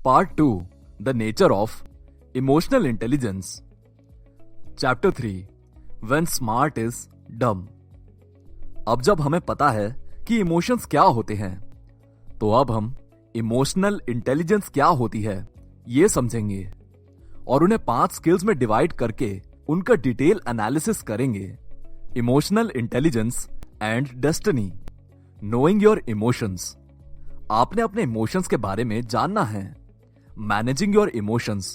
Part 2 The Nature of Emotional Intelligence. Chapter 3 When Smart is Dumb. अब जब हमें पता है कि इमोशंस क्या होते हैं, तो अब हम इमोशनल इंटेलिजेंस क्या होती है ये समझेंगे और उन्हें 5 स्किल्स में डिवाइड करके उनका डिटेल एनालिसिस करेंगे. Emotional intelligence and destiny. Knowing your emotions. आपने अपने इमोशंस के बारे में जानना है. मैनेजिंग योर इमोशंस,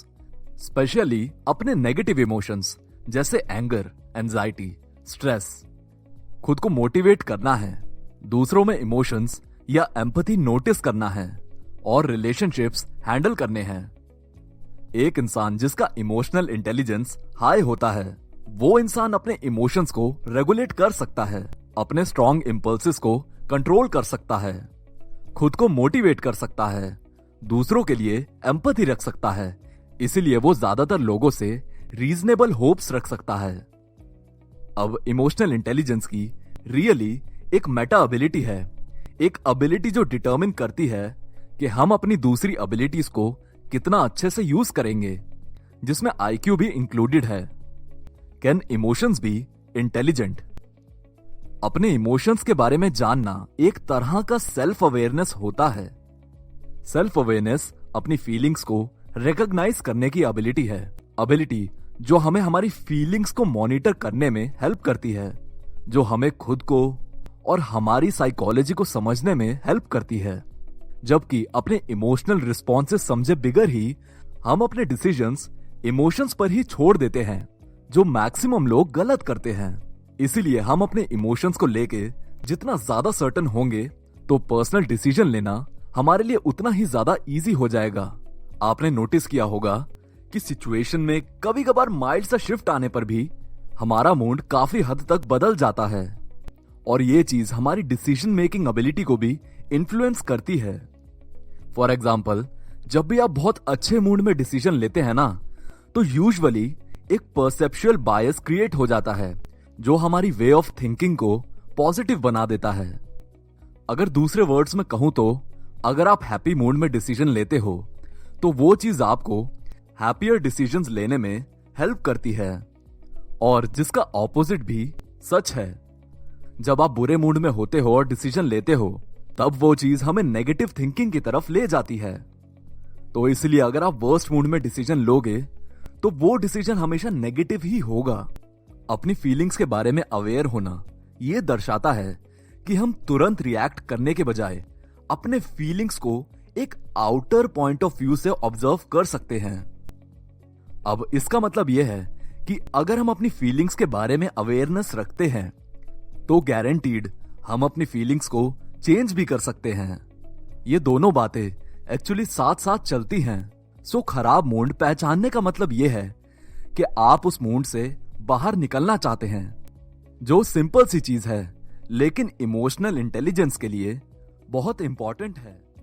स्पेशली अपने नेगेटिव इमोशंस जैसे एंगर, एंजाइटी, स्ट्रेस. खुद को मोटिवेट करना है. दूसरों में इमोशंस या एम्पैथी नोटिस करना है और रिलेशनशिप्स हैंडल करने हैं. एक इंसान जिसका इमोशनल इंटेलिजेंस हाई होता है, वो इंसान अपने इमोशंस को रेगुलेट कर सकता है, अपने स्ट्रॉन्ग इंपल्सेस को कंट्रोल कर सकता है, खुद को मोटिवेट कर सकता है, दूसरों के लिए एम्पैथी रख सकता है. इसीलिए वो ज्यादातर लोगों से रीजनेबल होप्स रख सकता है. अब इमोशनल इंटेलिजेंस की रियली एक मेटा एबिलिटी है, एक एबिलिटी जो डिटरमिन करती है कि हम अपनी दूसरी एबिलिटीज को कितना अच्छे से यूज करेंगे, जिसमें आईक्यू भी इंक्लूडेड है. Can emotions be intelligent? अपने इमोशंस के बारे में जानना एक तरह का सेल्फ अवेयरनेस होता है. सेल्फ अवेयरनेस अपनी फीलिंग्स को रिकॉग्नाइज करने की एबिलिटी है. एबिलिटी जो हमें हमारी फीलिंग्स को मॉनिटर करने में हेल्प करती है, जो हमें खुद को और हमारी साइकोलॉजी को समझने में हेल्प करती है. जबकि अपने इमोशनल रिस्पॉन्सेस समझे बिगर ही हम अपने डिसीजंस इमोशंस पर ही छोड़ देते हैं, जो मैक्सिमम लोग गलत करते हैं. इसीलिए हम अपने इमोशंस को लेके जितना ज्यादा सर्टन होंगे, तो पर्सनल डिसीजन लेना हमारे लिए उतना ही ज्यादा इजी हो जाएगा. आपने नोटिस किया होगा कि सिचुएशन में कभी कभार माइल्ड सा शिफ्ट आने पर भी हमारा मूड काफी हद तक बदल जाता है, और ये चीज हमारी डिसीजन मेकिंग एबिलिटी को भी इन्फ्लुएंस करती है. फॉर एग्जाम्पल, जब भी आप बहुत अच्छे मूड में डिसीजन लेते हैं ना, तो यूजुअली एक परसेप्चुअल बायस क्रिएट हो जाता है, जो हमारी वे ऑफ थिंकिंग को पॉजिटिव बना देता है. अगर दूसरे वर्ड्स में कहूं तो अगर आप हैप्पी मूड में डिसीजन लेते हो, तो वो चीज आपको हैप्पियर डिसीजंस लेने में हेल्प करती है. और जिसका ऑपोजिट भी सच है. जब आप बुरे मूड में होते हो और डिसीजन लेते हो, तब वो चीज हमें नेगेटिव थिंकिंग की तरफ ले जाती है. तो इसलिए अगर आप वर्स्ट मूड में डिसीजन लोगे, तो वो डिसीजन हमेशा नेगेटिव ही होगा. अपनी फीलिंग्स के बारे में अवेयर होना ये दर्शाता है कि हम तुरंत रिएक्ट करने के बजाय अपने फीलिंग्स को एक आउटर पॉइंट ऑफ व्यू से ऑब्जर्व कर सकते हैं. अब इसका मतलब यह है कि अगर हम अपनी फीलिंग्स के बारे में अवेयरनेस रखते हैं, तो गारंटीड हम अपनी फीलिंग्स को चेंज भी कर सकते हैं. ये दोनों बातें एक्चुअली साथ साथ चलती हैं. सो खराब मूड पहचानने का मतलब यह है कि आप उस मूड से बाहर निकलना चाहते हैं, जो सिंपल सी चीज है, लेकिन इमोशनल इंटेलिजेंस के लिए बहुत इंपॉर्टेंट है.